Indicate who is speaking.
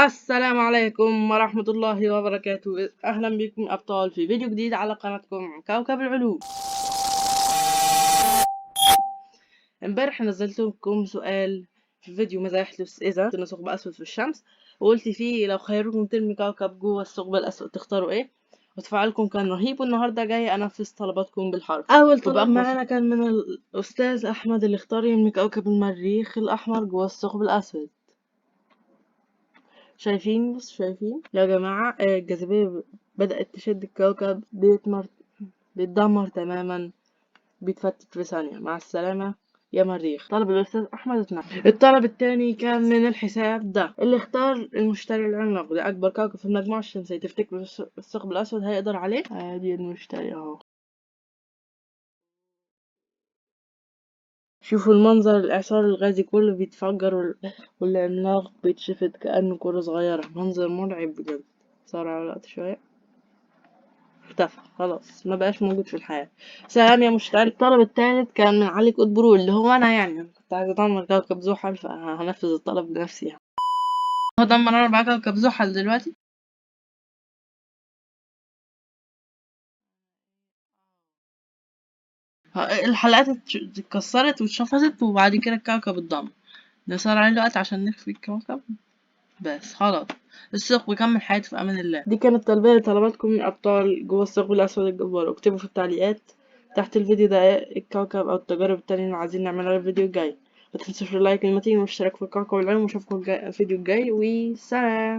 Speaker 1: السلام عليكم ورحمة الله وبركاته. أهلا بكم أبطال في فيديو جديد على قناتكم كوكب العلوم. امبارح نزلت لكم سؤال في فيديو ماذا يحدث إذا كنا ثقب أسود في الشمس، وقلت فيه لو خيروكم ترمي كوكب جوه الثقب الأسود تختاروا إيه؟ وتفاعلكم كان رهيب، والنهارده جاي أنفذ طلباتكم بالحرف. أول طلب معانا كان من الأستاذ أحمد اللي اختار يرمي كوكب المريخ الأحمر جوه الثقب الأسود. شايفين يا جماعة، الجاذبية بدأت تشد الكوكب، بيتدمر تماما، بيتفتت في ثانية. مع السلامة يا مريخ. طلب الأستاذ أحمد اتنفذ. الطلب التاني كان من الحساب ده اللي اختار المشتري العملاق ده أكبر كوكب في المجموعة الشمسية. تفتكروا الثقب الأسود هيقدر عليه؟ ادي المشتري اهو. شوفوا المنظر، الإعصار الغازي كله بيتفجر والعملاق بيتشفط كأنه كرة صغيرة. منظر مرعب بجد. صار على الوقت شوية، اختفى خلاص، ما بقاش موجود في الحياة. سلام يا مشتري. الطلب التالت كان من علي قطبرو اللي هو أنا، يعني كنت عايزة أدمر كوكب زحل، فهنفذ الطلب بنفسي يعني. هدمر أنا بقى كوكب زحل دلوقتي. الحلقات اتكسرت واتشفطت، وبعد كده الكوكب اتدمر. نصار عليه الوقت عشان نخفي الكوكب بس خلاص. الثقب يكمل حياته في امان الله. دي كانت تلبية لطلباتكم من ابطال جوه الثقب الاسود الجبار. اكتبوا في التعليقات تحت الفيديو ده ايه الكوكب او التجارب التانية اللي عايزين نعملها الفيديو الجاي. متنسوش اللايك المتين والاشتراك في القناة والعلم، واشوفكم الفيديو الجاي، وسلام.